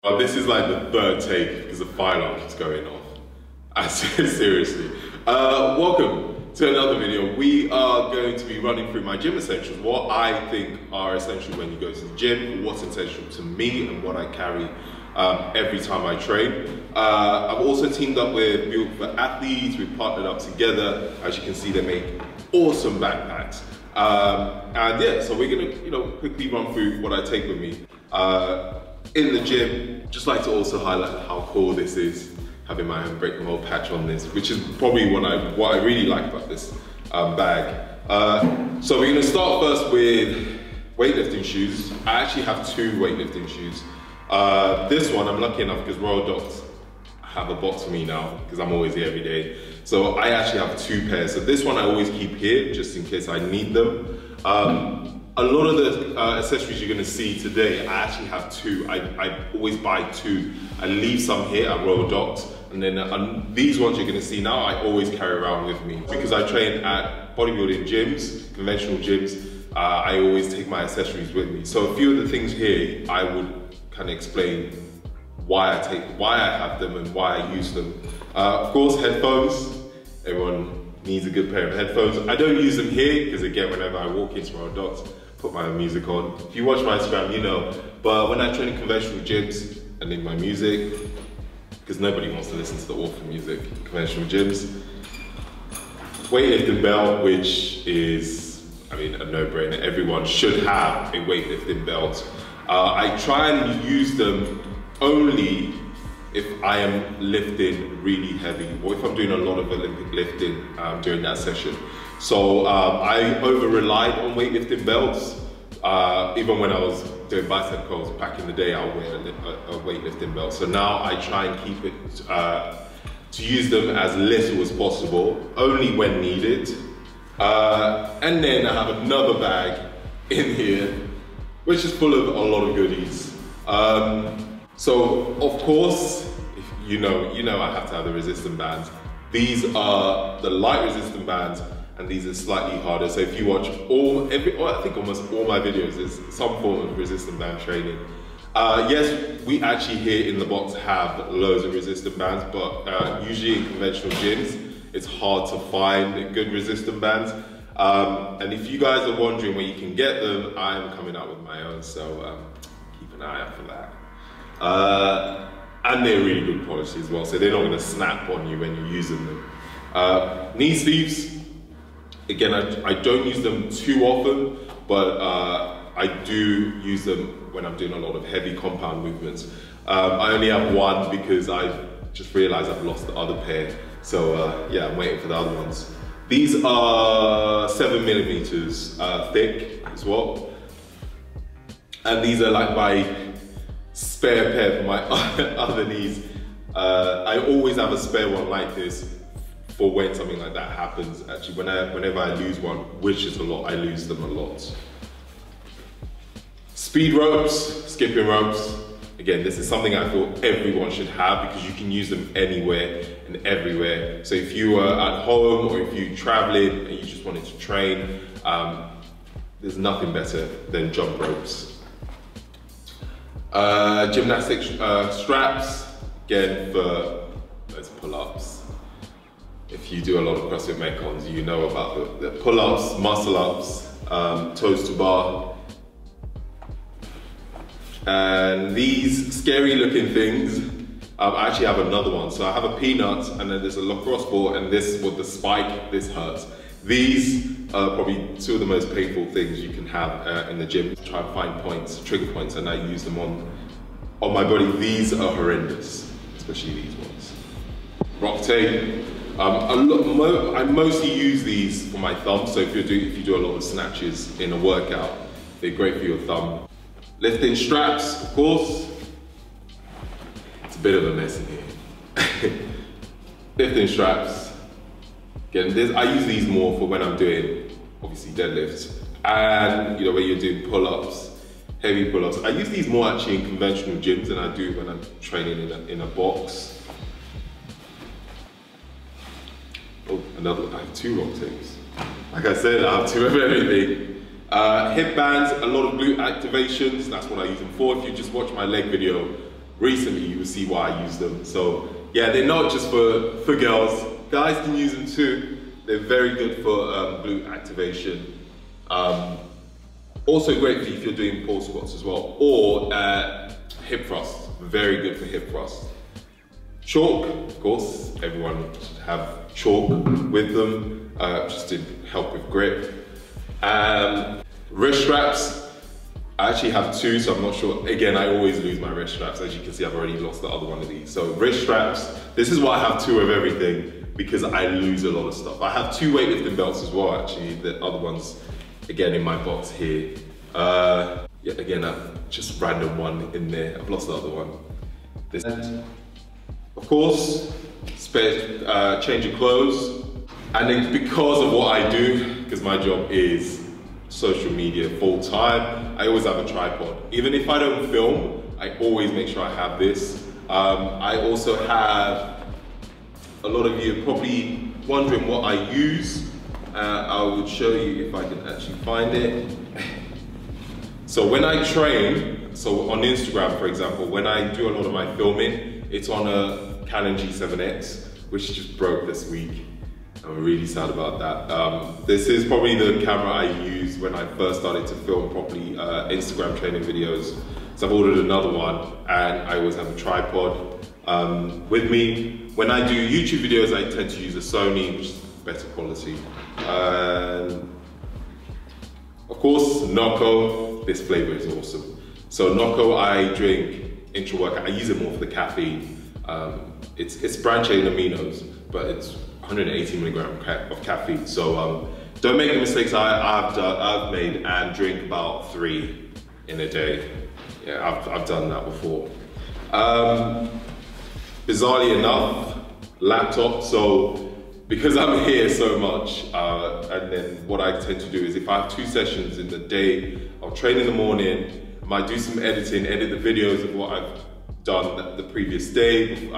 Well, this is like the third take because the fire alarm keeps going off. Seriously. Welcome to another video. We are going to be running through my gym essentials, what I think are essential when you go to the gym, what's essential to me, and what I carry every time I train. I've also teamed up with Built for Athletes. We've partnered up together. As you can see, they make awesome backpacks. And yeah, so we're gonna quickly run through what I take with me in the gym. Just like to also highlight how cool this is, having my own break the mold patch on this, which is probably what I really like about this bag. So we're gonna start first with weightlifting shoes. I actually have two weightlifting shoes. This one, I'm lucky enough because Royal Docs have a box for me now because I'm always here every day. So I actually have two pairs. So this one I always keep here just in case I need them. A lot of the accessories you're gonna see today, I actually have two. I always buy two. I leave some here at Royal Docs, and then these ones you're gonna see now, I always carry around with me. Because I train at bodybuilding gyms, conventional gyms, I always take my accessories with me. So a few of the things here, I would kind of explain why I have them and why I use them. Of course, headphones. Everyone needs a good pair of headphones. I don't use them here because again, whenever I walk into Royal Docs, put my own music on. If you watch my Instagram, you know. But when I train in conventional gyms, I need my music because nobody wants to listen to the awful music in conventional gyms. Weightlifting belt, which is, I mean, a no-brainer. Everyone should have a weightlifting belt. I try and use them only if I am lifting really heavy or if I'm doing a lot of Olympic lifting during that session. So I over-relied on weightlifting belts. Even when I was doing bicep curls back in the day, I would wear a weightlifting belt. So now I try and keep it, to use them as little as possible, only when needed. And then I have another bag in here, which is full of a lot of goodies. So of course, if you know I have to have the resistance bands. These are the light resistant bands, and these are slightly harder. So if you watch I think almost all my videos, there's some form of resistant band training. Yes, we actually here in the box have loads of resistant bands, but usually in conventional gyms, it's hard to find good resistant bands. And if you guys are wondering where you can get them, I'm coming out with my own, so keep an eye out for that. And they're really good quality as well, so they're not gonna snap on you when you're using them. Knee sleeves, again, I don't use them too often, but I do use them when I'm doing a lot of heavy compound movements. I only have one because I just realized I've lost the other pair. So yeah, I'm waiting for the other ones. These are 7mm thick as well. And these are like my spare pair for my other knees. I always have a spare one like this for when something like that happens. Actually, whenever I lose one, which is a lot, I lose them a lot. Speed ropes, skipping ropes. Again, this is something I feel everyone should have because you can use them anywhere and everywhere. So if you are at home or if you're traveling and you just wanted to train, there's nothing better than jump ropes. Gymnastic straps, again for those pull-ups. If you do a lot of CrossFit Metcons, you know about the pull-ups, muscle-ups, toes to bar. And these scary looking things, I actually have another one. So I have a peanut and then there's a lacrosse ball and this with the spike, this hurts. These are probably two of the most painful things you can have in the gym. Try and find points, trigger points, and I use them on my body. These are horrendous, especially these ones. Rock tape. I mostly use these for my thumb. So if you do a lot of snatches in a workout, they're great for your thumb. Lifting straps, of course. It's a bit of a mess in here. Lifting straps. Again, I use these more for when I'm doing, obviously, deadlifts. And, when you're doing pull-ups, heavy pull-ups. I use these more actually in conventional gyms than I do when I'm training in a box. Oh, I have two rock tapes. Like I said, I have two of everything. Hip bands, a lot of glute activations, that's what I use them for. If you just watch my leg video, recently, you will see why I use them. So yeah, they're not just for girls. Guys can use them too. They're very good for glute activation. Also great for if you're doing pull squats as well, or hip thrust. Very good for hip thrust. Chalk, of course, everyone should have chalk with them, just to help with grip. Wrist straps, I actually have two, so I'm not sure. Again, I always lose my wrist straps. As you can see, I've already lost the other one of these. So wrist straps, this is why I have two of everything, because I lose a lot of stuff. I have two weightlifting belts as well, actually. The other ones, again, in my box here. Yeah, again, just random one in there. I've lost the other one. This, of course, spare change of clothes. And then because of what I do, because my job is social media full time, I always have a tripod. Even if I don't film, I always make sure I have this. I also have, a lot of you are probably wondering what I use. I will show you if I can actually find it. So when I train, so on Instagram, for example, when I do a lot of my filming, it's on a Canon G7X, which just broke this week. I'm really sad about that. This is probably the camera I used when I first started to film properly Instagram training videos. So I've ordered another one, and I always have a tripod with me. When I do YouTube videos, I tend to use a Sony, which is better quality. Of course, Nocco. This flavor is awesome. So Nocco, I drink intra-workout. I use it more for the caffeine. It's branched-chain aminos, but it's 180 milligrams of caffeine. So don't make the mistakes I've made and drink about 3 in a day. Yeah, I've done that before. Bizarrely enough, laptop. So because I'm here so much, and then what I tend to do is if I have 2 sessions in the day, I'll train in the morning, I might do some editing, edit the videos of what I've done the previous day,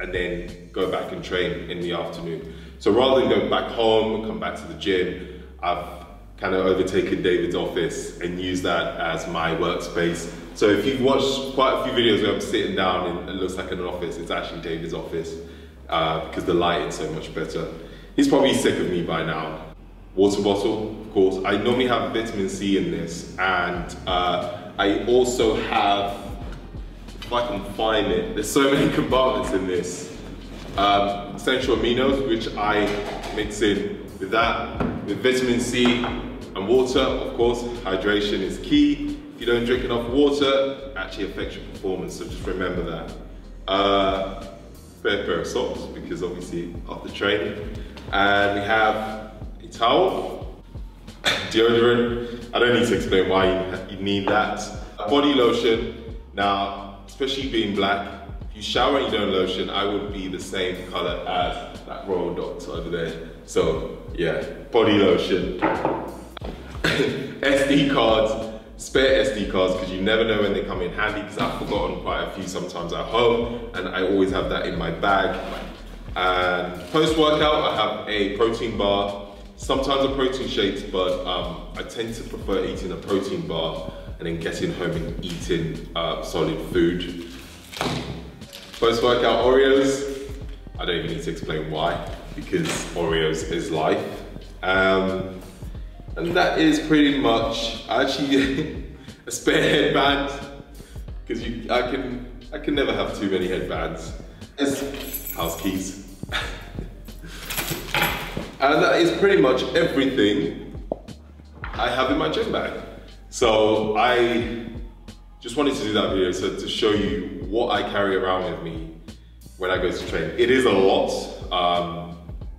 and then go back and train in the afternoon. So rather than go back home, come back to the gym, I've kind of overtaken David's office and use that as my workspace. So if you've watched quite a few videos where I'm sitting down and it looks like an office, it's actually David's office, because the lighting's so much better. He's probably sick of me by now. Water bottle, of course. I normally have vitamin C in this, and I also have, if I can find it, there's so many compartments in this. Essential aminos, which I mix in with that, with vitamin C and water. Of course, hydration is key. If you don't drink enough water, it actually affects your performance, so just remember that. Spare pair of socks, because obviously after training. And we have a towel, deodorant. I don't need to explain why you need that. Body lotion. Now, especially being black, if you shower and you don't lotion, I would be the same color as that royal doctor over there. So yeah, body lotion. SD cards. Spare SD cards, because you never know when they come in handy, because I've forgotten quite a few sometimes at home, and I always have that in my bag. And post-workout, I have a protein bar, sometimes a protein shake, but I tend to prefer eating a protein bar and then getting home and eating solid food. Post-workout Oreos, I don't even need to explain why, because Oreos is life. And that is pretty much actually a spare headband, because I can never have too many headbands. It's house keys. And that is pretty much everything I have in my gym bag. So I just wanted to do that video to show you what I carry around with me when I go to train. It is a lot,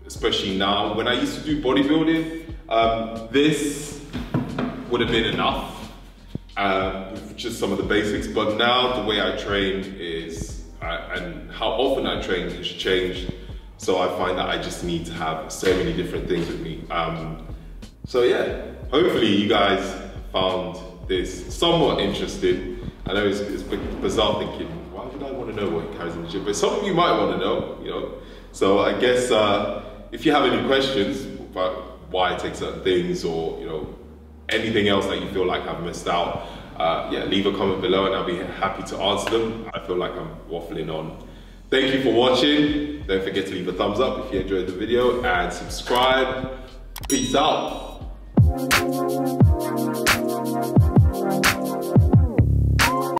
especially now. When I used to do bodybuilding, this would have been enough, with just some of the basics, but now the way I train is, and how often I train has changed, so I find that I just need to have so many different things with me. So yeah, hopefully you guys found this somewhat interesting. I know it's bizarre thinking, why would I want to know what he carries in the gym? But some of you might want to know, you know. So I guess if you have any questions about why I take certain things, or you know, anything else that you feel like I've missed out, yeah, leave a comment below and I'll be happy to answer them. I feel like I'm waffling on. Thank you for watching. Don't forget to leave a thumbs up if you enjoyed the video and subscribe. Peace out.